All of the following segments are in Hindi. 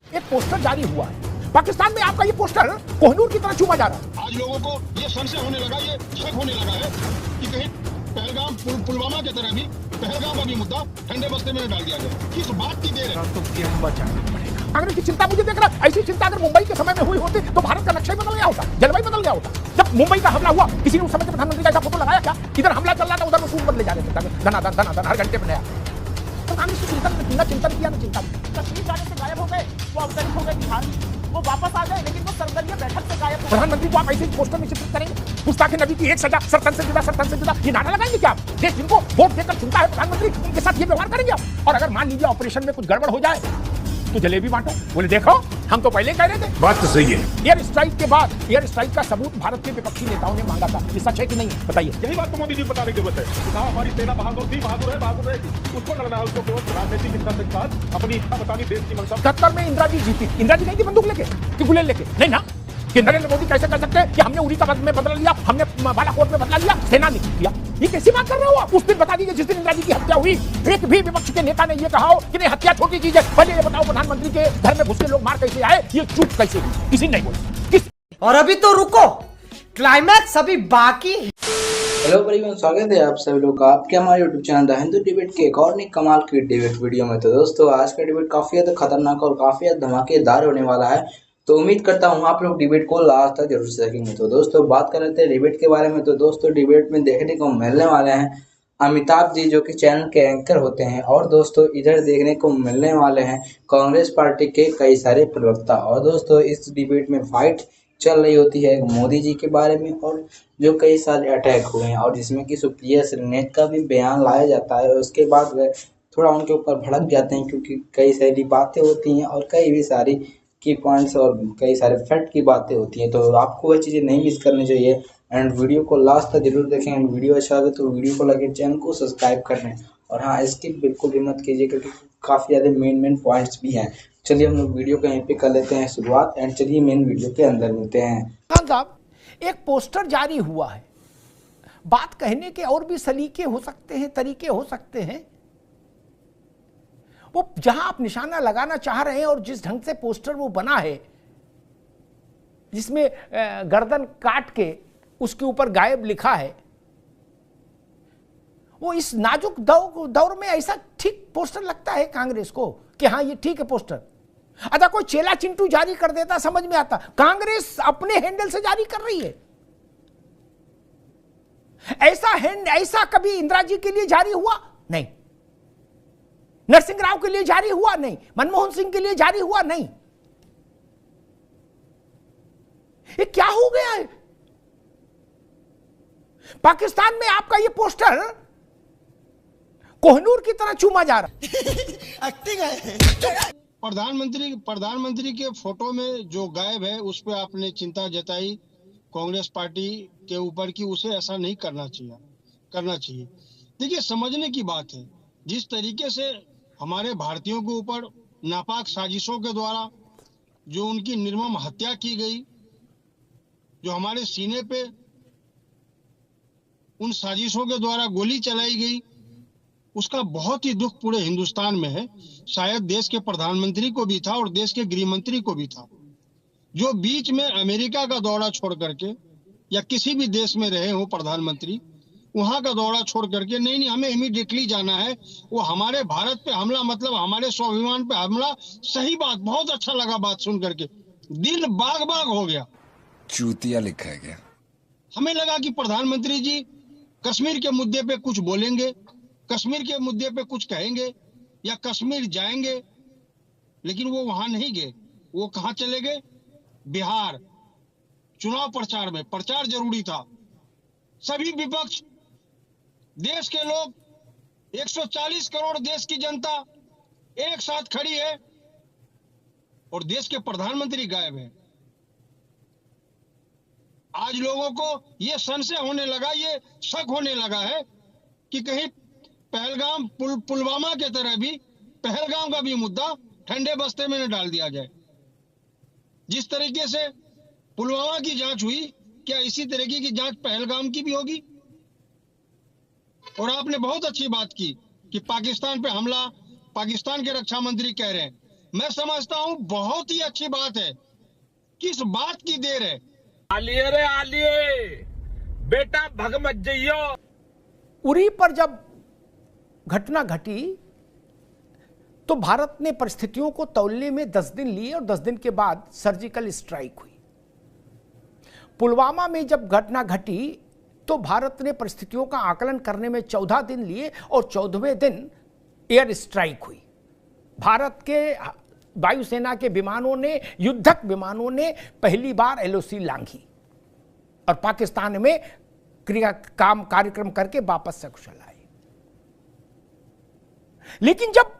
एक पोस्टर जारी हुआ है। पाकिस्तान में आपका ये पोस्टर कोहिनूर की तरह चूमा जा रहा है। आज लोगों को ये संशय होने लगा, ये शक होने लगा है कि कहीं पहलगाम पुलवामा की तरह भी पहलगाम का भी मुद्दा ठंडे बस्ते में डाल दिया गया। किस बात की देर है? तो क्या बचाना पड़ेगा? कांग्रेस की चिंता मुझे देख रहा, ऐसी चिंता अगर मुंबई के समय में हुई होती तो भारत का नक्शा बदल गया होता, जलवायु बदल गया होता। जब मुंबई का हमला हुआ, किसी ने उस समय के प्रधानमंत्री का ऐसा फोटो लगाया क्या? इधर हमला चल रहा था, उधर सूट बदले जा रहे थे, धनाधन हर घंटे में नया। तो कांग्रेस की चिंतन किया ना चिंता। कश्मीर जाने से गायब हो गए, वो अवतरित हो गए बिहार, वो वापस आ गए, लेकिन वो सर्वदलीय बैठक से गायब। प्रधानमंत्री को आप ऐसे पोस्टर में चित्रित करेंगे? गुस्ताखी नबी की एक सजा, सरतन से जुदा, ये नारा लगाएंगे क्या आप? देश जिनको वोट देकर चुनता है प्रधानमंत्री, उनके साथ ये व्यवहार करेंगे आप? और अगर मान लीजिए ऑपरेशन में कुछ गड़बड़ हो जाए तो जलेबी बांटो, बोले देखो हम तो पहले कह रहे थे। बात तो सही है। एयर स्ट्राइक के बाद एयर स्ट्राइक का सबूत भारत के विपक्षी नेताओं ने मांगा था, ये सच है कि नहीं बताइए? यही बात तो मोदी जी बताने की जरूरत है। तो हमारी सेना बहादुर थी, बहादुर रहेगी, उसको लड़ना है, उसको केवल राजनीतिक हिंसा के साथ अपनी इच्छा बतानी, देश की मंशा। 77 में इंदिरा जी जीती, इंदिरा जी नहीं थी बंदूक लेके कि गुलेल लेके, नहीं ना? कि नरेंद्र मोदी कैसे कर सकते हैं कि हमने उड़ी का में बदला लिया, हमने बालाकोट में बदला लिया, सेना ने किया? ये कैसी बात कर रहे हो आप? उस दिन बता दीजिए जिस दिन इंदिरा जी की हत्या हुई, एक भी विपक्ष के नेता ने ये कहा हो कि नहीं हत्या छोटी चीज है। पहले ये बताओ प्रधानमंत्री के घर में घुस के लोग मार कैसे आए, ये चूक कैसे हुई? किसी ने नहीं बोला। और अभी तो रुको, क्लाइमैक्स अभी बाकी। हेलो परिवार, स्वागत है आप सभी लोग का आपके हमारे YouTube channel the Hindu debate के एक और नई कमाल की डिबेट वीडियो में। तो दोस्तों आज का डिबेट काफी ज्यादा खतरनाक और काफी ज्यादा धमाकेदार होने वाला है, तो उम्मीद करता हूँ आप लोग डिबेट को लास्ट तक जरूर से देखेंगे। तो दोस्तों बात कर रहे थे डिबेट के बारे में। तो दोस्तों डिबेट में देखने को मिलने वाले हैं अमिताभ जी जो कि चैनल के एंकर होते हैं, और दोस्तों इधर देखने को मिलने वाले हैं कांग्रेस पार्टी के कई सारे प्रवक्ता। और दोस्तों इस डिबेट में फाइट चल रही होती है मोदी जी के बारे में, और जो कई सारे अटैक हुए हैं और जिसमें कि सुप्रिया श्रीनेत का भी बयान लाया जाता है। उसके बाद वह थोड़ा उनके ऊपर भड़क जाते हैं क्योंकि कई सारी बातें होती हैं और कई भी सारी की पॉइंट्स और कई सारे फैक्ट की बातें होती हैं। तो आपको वह चीज़ें नहीं मिस करनी चाहिए एंड वीडियो को लास्ट तक जरूर देखें। एंड वीडियो अच्छा लगे तो वीडियो को लगे चैनल को सब्सक्राइब कर लें, और हाँ स्किप बिल्कुल भी मत कीजिए क्योंकि काफ़ी ज़्यादा मेन पॉइंट्स भी हैं। चलिए हम लोग वीडियो को यहीं पे कर लेते हैं शुरुआत, एंड चलिए मेन वीडियो के अंदर मिलते हैं। खान साहब, एक पोस्टर जारी हुआ है, बात कहने के और भी सलीके हो सकते हैं, तरीके हो सकते हैं। वो जहां आप निशाना लगाना चाह रहे हैं और जिस ढंग से पोस्टर वो बना है, जिसमें गर्दन काट के उसके ऊपर गायब लिखा है, वो इस नाजुक दौर में ऐसा ठीक पोस्टर लगता है कांग्रेस को कि हाँ ये ठीक है पोस्टर। अच्छा कोई चेला चिंटू जारी कर देता समझ में आता, कांग्रेस अपने हैंडल से जारी कर रही है। ऐसा कभी इंदिरा जी के लिए जारी हुआ नहीं, नरसिंह राव के लिए जारी हुआ नहीं, मनमोहन सिंह के लिए जारी हुआ नहीं। ये क्या हो गया है? पाकिस्तान में आपका ये पोस्टर कोहिनूर की तरह चूमा जा रहा है। प्रधानमंत्री के फोटो में जो गायब है उस पर आपने चिंता जताई कांग्रेस पार्टी के ऊपर की उसे ऐसा नहीं करना चाहिए। देखिए समझने की बात है, जिस तरीके से हमारे भारतीयों के ऊपर नापाक साजिशों के द्वारा जो उनकी निर्मम हत्या की गई, जो हमारे सीने पे उन साजिशों के द्वारा गोली चलाई गई, उसका बहुत ही दुख पूरे हिंदुस्तान में है। शायद देश के प्रधानमंत्री को भी था और देश के गृह मंत्री को भी था, जो बीच में अमेरिका का दौरा छोड़ करके या किसी भी देश में रहे हो प्रधानमंत्री, वहां का दौरा छोड़ करके नहीं हमें इमीडिएटली जाना है, वो हमारे भारत पे हमला, मतलब हमारे स्वाभिमान पे हमला। सही बात, बहुत अच्छा लगा बात सुन करके, दिल बाग बाग हो गया। चूतिया लिखा है क्या? हमें लगा कि प्रधानमंत्री जी कश्मीर के मुद्दे पे कुछ बोलेंगे, कश्मीर के मुद्दे पे कुछ कहेंगे या कश्मीर जाएंगे, लेकिन वो वहां नहीं गए। वो कहां चले गए? बिहार। चुनाव प्रचार में, प्रचार जरूरी था। सभी विपक्ष, देश के लोग, 140 करोड़ देश की जनता एक साथ खड़ी है और देश के प्रधानमंत्री गायब है। आज लोगों को यह संशय होने लगा, ये शक होने लगा है कि कहीं पहलगाम पुलवामा के तरह भी पहलगाम का भी मुद्दा ठंडे बस्ते में न डाल दिया जाए। जिस तरीके से पुलवामा की जांच हुई, क्या इसी तरीके की जांच पहलगाम की भी होगी? और आपने बहुत अच्छी बात की कि पाकिस्तान पे हमला, पाकिस्तान के रक्षा मंत्री कह रहे हैं मैं समझता हूं बहुत ही अच्छी बात है। किस बात की देर है? आलिए रे आलिए, बेटा भग मत जइयो। उरी पर जब घटना घटी तो भारत ने परिस्थितियों को तौलने में 10 दिन लिए और 10 दिन के बाद सर्जिकल स्ट्राइक हुई। पुलवामा में जब घटना घटी तो भारत ने परिस्थितियों का आकलन करने में 14 दिन लिए और 14वें दिन एयर स्ट्राइक हुई। भारत के वायुसेना के विमानों ने, युद्धक विमानों ने पहली बार एलओसी लांघी और पाकिस्तान में कार्यक्रम करके वापस सकुशल आए। लेकिन जब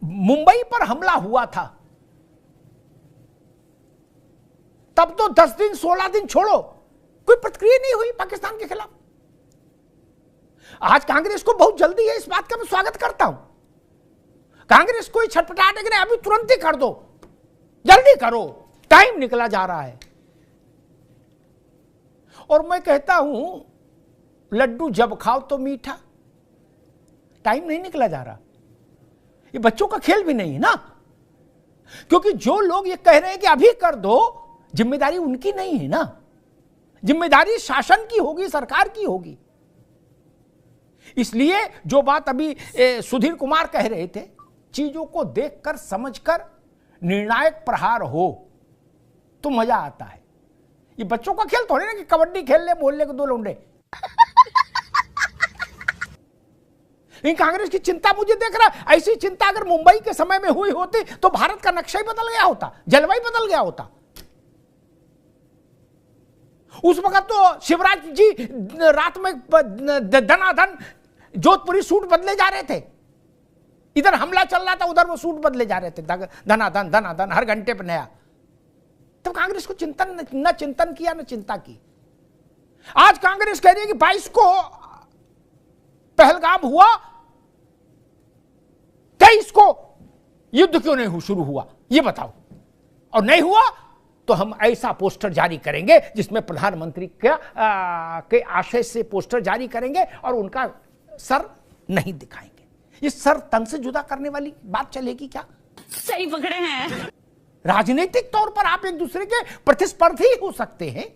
मुंबई पर हमला हुआ था तब तो 10 दिन 16 दिन छोड़ो, कोई प्रतिक्रिया नहीं हुई पाकिस्तान के खिलाफ। आज कांग्रेस को बहुत जल्दी है, इस बात का मैं स्वागत करता हूं। कांग्रेस को छटपटाने के लिए अभी तुरंत ही कर दो, जल्दी करो, टाइम निकला जा रहा है। और मैं कहता हूं लड्डू जब खाओ तो मीठा, टाइम नहीं निकला जा रहा। ये बच्चों का खेल भी नहीं है ना, क्योंकि जो लोग ये कह रहे हैं कि अभी कर दो, जिम्मेदारी उनकी नहीं है ना, जिम्मेदारी शासन की होगी, सरकार की होगी। इसलिए जो बात अभी सुधीर कुमार कह रहे थे, चीजों को देखकर समझकर निर्णायक प्रहार हो तो मजा आता है। ये बच्चों का खेल थोड़ी ना कि कबड्डी खेल ले मोहल्ले के 2 लौंडे। लेकिन कांग्रेस की चिंता मुझे देख रहा, ऐसी चिंता अगर मुंबई के समय में हुई होती तो भारत का नक्शा ही बदल गया होता, जलवायु बदल गया होता। उस वक्त तो शिवराज जी रात में दनादन जोधपुरी सूट बदले जा रहे थे, इधर हमला चल रहा था, उधर वो सूट बदले जा रहे थे, दनादन दनादन, हर घंटे पर नया। तब कांग्रेस को चिंतन किया न चिंता की। आज कांग्रेस कह रही है कि 22 को पहलगाम हुआ, 23 को युद्ध क्यों नहीं शुरू हुआ, ये बताओ। और नहीं हुआ तो हम ऐसा पोस्टर जारी करेंगे जिसमें प्रधानमंत्री के आशय से पोस्टर जारी करेंगे और उनका सर नहीं दिखाएंगे। ये सर तन से जुदा करने वाली बात चलेगी क्या? सही पकड़े हैं। राजनीतिक तौर पर आप एक दूसरे के प्रतिस्पर्धी हो सकते हैं,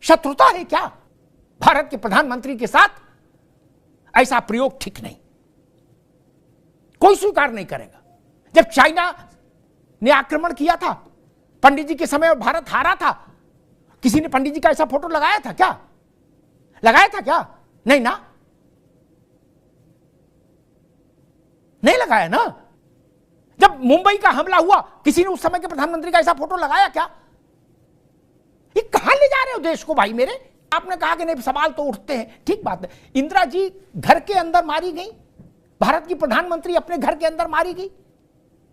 शत्रुता है क्या? भारत के प्रधानमंत्री के साथ ऐसा प्रयोग ठीक नहीं, कोई स्वीकार नहीं करेगा। जब चाइना ने आक्रमण किया था पंडित जी के समय और भारत हारा था, किसी ने पंडित जी का ऐसा फोटो लगाया था क्या? लगाया था क्या? नहीं ना, नहीं लगाया ना। जब मुंबई का हमला हुआ किसी ने उस समय के प्रधानमंत्री का ऐसा फोटो लगाया क्या? ये कहां ले जा रहे हो देश को भाई मेरे? आपने कहा कि नहीं, सवाल तो उठते हैं, ठीक बात है। इंदिरा जी घर के अंदर मारी गई, भारत की प्रधानमंत्री अपने घर के अंदर मारी गई,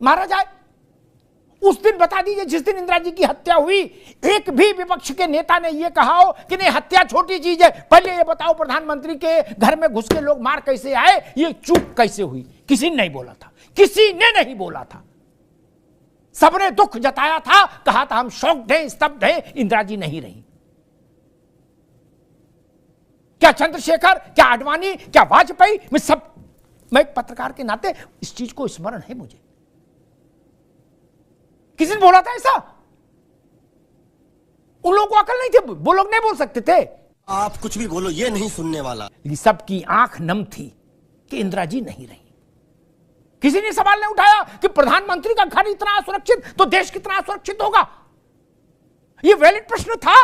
मारा जाए। उस दिन बता दीजिए जिस दिन इंदिरा जी की हत्या हुई, एक भी विपक्ष के नेता ने यह कहा हो कि नहीं हत्या छोटी चीज है, पहले ये बताओ प्रधानमंत्री के घर में घुस के लोग मार कैसे आए, ये चूक कैसे हुई? किसी ने नहीं बोला था, किसी ने नहीं बोला था। सबने दुख जताया था, कहा था हम शॉक्ड हैं, स्तब्ध हैं, इंदिरा जी नहीं रही। क्या चंद्रशेखर, क्या आडवाणी, क्या वाजपेयी, मैं एक पत्रकार के नाते इस चीज को स्मरण है मुझे। किसी ने बोला था ऐसा? उन लोगों को अकल नहीं थी, वो लोग नहीं बोल सकते थे। आप कुछ भी बोलो, ये नहीं सुनने वाला। सबकी आंख नम थी कि इंदिरा जी नहीं रही। किसी ने सवाल नहीं उठाया कि प्रधानमंत्री का घर इतना असुरक्षित तो देश कितना असुरक्षित होगा। यह वैलिड प्रश्न था।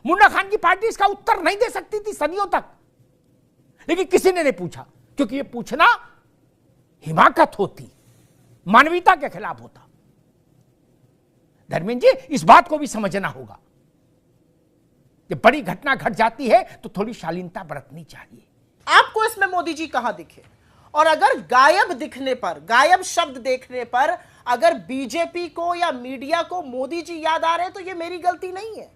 मुन्ना खान की पार्टी इसका उत्तर नहीं दे सकती थी सदियों तक, लेकिन किसी ने नहीं पूछा, क्योंकि यह पूछना हिमाकत होती, मानवीयता के खिलाफ होता। धर्मेंद्र जी, इस बात को भी समझना होगा। जब बड़ी घटना घट जाती है तो थोड़ी शालीनता बरतनी चाहिए। आपको इसमें मोदी जी कहां दिखे? और अगर गायब दिखने पर, गायब शब्द देखने पर अगर बीजेपी को या मीडिया को मोदी जी याद आ रहे हैं तो ये मेरी गलती नहीं है।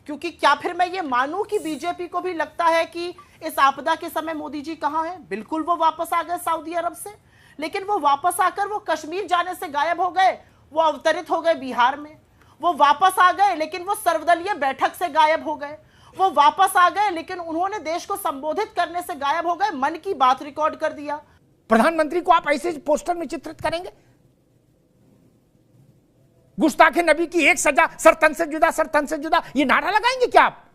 क्योंकि क्या फिर मैं ये मानूं कि बीजेपी को भी लगता है कि इस आपदा के समय मोदी जी कहां हैं? बिल्कुल, वो वापस आ गए सऊदी अरब से, लेकिन वो वापस आकर वो कश्मीर जाने से गायब हो गए, वो अवतरित हो गए बिहार में। वो वापस आ गए लेकिन वो सर्वदलीय बैठक से गायब हो गए। वो वापस आ गए लेकिन उन्होंने देश को संबोधित करने से गायब हो गए। मन की बात रिकॉर्ड कर दिया, प्रधानमंत्री को आप ऐसे पोस्टर में चित्रित करेंगे? गुस्ताखे नबी की एक सजा, सर तन से जुदा, सर तन से जुदा, ये नारा लगाएंगे क्या आप?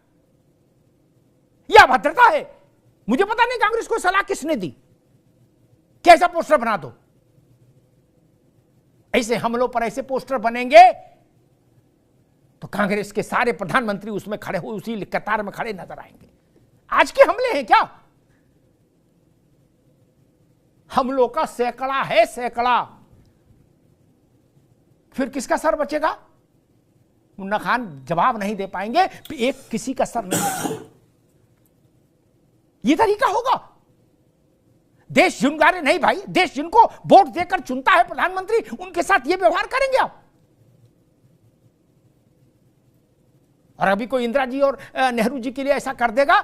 यह अभद्रता है। मुझे पता नहीं कांग्रेस को सलाह किसने दी, कैसा पोस्टर बना दो। ऐसे हमलों पर ऐसे पोस्टर बनेंगे तो कांग्रेस के सारे प्रधानमंत्री उसमें खड़े हुए उसी कतार में खड़े नजर आएंगे। आज के हमले हैं क्या? हमलों का सैकड़ा है, सैकड़ा। फिर किसका सर बचेगा? मुन्ना खान जवाब नहीं दे पाएंगे, एक किसी का सर नहीं बचेगा। ये तरीका होगा? देश जुनगारे नहीं भाई, देश जिनको वोट देकर चुनता है प्रधानमंत्री, उनके साथ ये व्यवहार करेंगे आप? और अभी कोई इंदिरा जी और नेहरू जी के लिए ऐसा कर देगा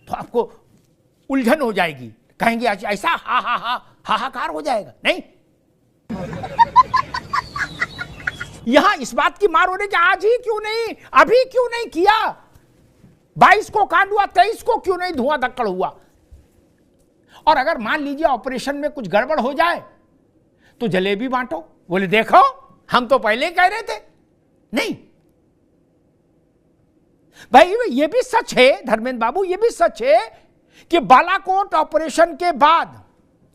तो आपको उलझन हो जाएगी, कहेंगे ऐसा हाहाकार हो जाएगा। नहीं, यहां इस बात की मार हो रही कि आज ही क्यों नहीं, अभी क्यों नहीं किया? 22 को कांड हुआ, 23 को क्यों नहीं धुआं धक्कड़ हुआ? और अगर मान लीजिए ऑपरेशन में कुछ गड़बड़ हो जाए तो जलेबी बांटो, बोले देखो हम तो पहले कह रहे थे। नहीं भाई, ये भी सच है धर्मेंद्र बाबू, ये भी सच है कि बालाकोट ऑपरेशन के बाद,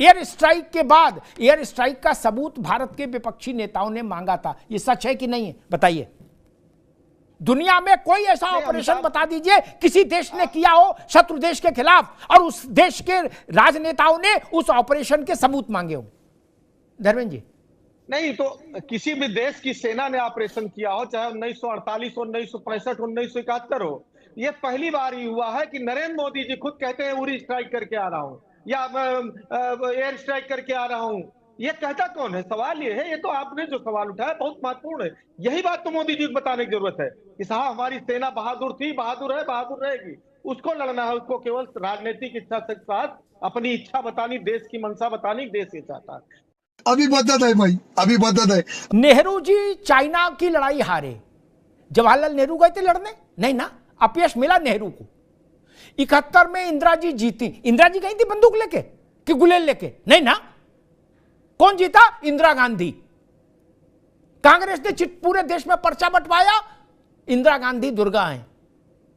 एयर स्ट्राइक के बाद, एयर स्ट्राइक का सबूत भारत के विपक्षी नेताओं ने मांगा था। ये सच है कि नहीं है? बताइए। दुनिया में कोई ऐसा ऑपरेशन बता दीजिए किसी देश ने किया हो शत्रु देश के खिलाफ और उस देश के राजनेताओं ने उस ऑपरेशन के सबूत मांगे हो? धर्मेंद्र जी, नहीं तो किसी भी देश की सेना ने ऑपरेशन किया हो, चाहे 1948 हो, 1965, 1971 हो, ये पहली बार ही हुआ है कि नरेंद्र मोदी जी खुद कहते हैं उरी स्ट्राइक करके आ रहा हूं या एयर स्ट्राइक करके आ रहा हूं। ये कहता कौन है? सवाल ये है, ये तो आपने जो सवाल उठाया बहुत महत्वपूर्ण है। यही बात तो मोदी जी को बताने की जरूरत है कि साहब हमारी सेना बहादुर थी, बहादुर है, बहादुर रहेगी। उसको लड़ना है, उसको केवल राजनीतिक इच्छा के साथ अपनी इच्छा बतानी, देश की मंशा बतानी, देश ये चाहता है। अभी बदत है भाई, अभी बदत है। नेहरू जी चाइना की लड़ाई हारे, जवाहरलाल नेहरू गए थे लड़ने? नहीं ना, अपयश मिला नेहरू को। 71 में इंदिरा जी जीती। इंदिरा जी गई थी बंदूक लेके कि गुलेल लेके? नहीं ना। कौन जीता? इंदिरा गांधी। कांग्रेस ने पूरे देश में पर्चा बंटवाया, इंदिरा गांधी दुर्गा हैं।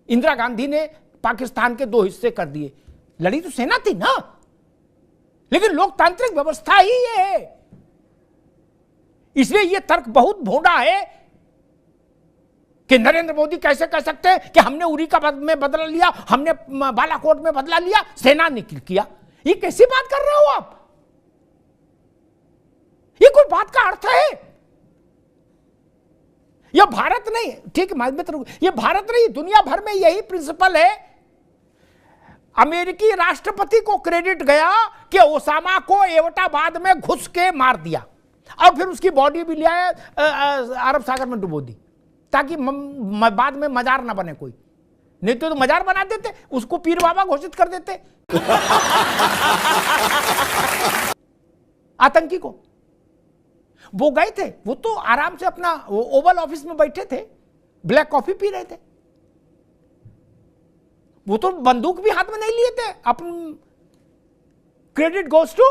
इंदिरा गांधी ने पाकिस्तान के 2 हिस्से कर दिए। लड़ी तो सेना थी ना, लेकिन लोकतांत्रिक व्यवस्था ही ये है। इसलिए यह तर्क बहुत भोंडा है कि नरेंद्र मोदी कैसे कह सकते हैं कि हमने उरी का में बदला लिया, हमने बालाकोट में बदला लिया, सेना ने किया। ये कैसी बात कर रहे हो आप? ये कोई बात का अर्थ है? यह भारत नहीं, ठीक है, ये भारत नहीं, दुनिया भर में यही प्रिंसिपल है। अमेरिकी राष्ट्रपति को क्रेडिट गया कि ओसामा को एबटाबाद में घुस के मार दिया और फिर उसकी बॉडी भी ले आया, अरब सागर में डुबो दी ताकि बाद में मजार ना बने कोई। नहीं तो मजार बना देते, उसको पीर बाबा घोषित कर देते आतंकी को। वो गए थे, वो तो आराम से अपना ओवल ऑफिस में बैठे थे, ब्लैक कॉफी पी रहे थे। वो तो बंदूक भी हाथ में नहीं लिए थे। अपन क्रेडिट गोज टू।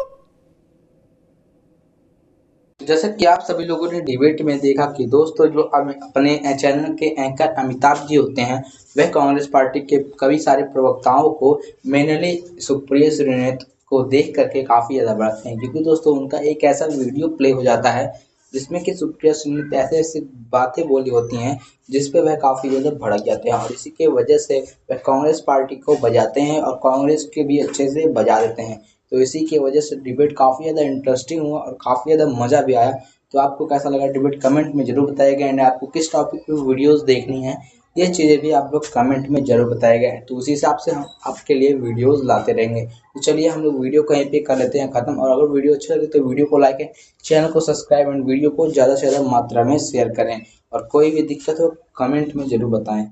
जैसा कि आप सभी लोगों ने डिबेट में देखा कि दोस्तों जो अपने चैनल के एंकर अमिताभ जी होते हैं, वह कांग्रेस पार्टी के कई सारे प्रवक्ताओं को मेनली सुप्रिया श्रीनेत को देख करके काफ़ी ज़्यादा बढ़ते हैं, क्योंकि दोस्तों उनका एक ऐसा वीडियो प्ले हो जाता है जिसमें कि सुप्रिया श्रीनेत ऐसे ऐसी बातें बोली होती हैं जिस पे वह काफ़ी ज़्यादा भड़क जाते हैं और इसी के वजह से वह कांग्रेस पार्टी को बजाते हैं और कांग्रेस के भी अच्छे से बजा देते हैं। तो इसी की वजह से डिबेट काफ़ी ज़्यादा इंटरेस्टिंग हुआ और काफ़ी ज़्यादा मज़ा भी आया। तो आपको कैसा लगा डिबेट कमेंट में जरूर बताइएगा एंड आपको किस टॉपिक पे वीडियोस देखनी है ये चीज़ें भी आप लोग कमेंट में जरूर बताइएगा। तो उसी हिसाब से हम आपके लिए वीडियोस लाते रहेंगे। तो चलिए हम लोग वीडियो कहीं पे कर लेते हैं ख़त्म, और अगर वीडियो अच्छा लगे तो वीडियो को लाइक है, चैनल को सब्सक्राइब एंड वीडियो को ज़्यादा से ज़्यादा मात्रा में शेयर करें और कोई भी दिक्कत हो कमेंट में ज़रूर बताएँ।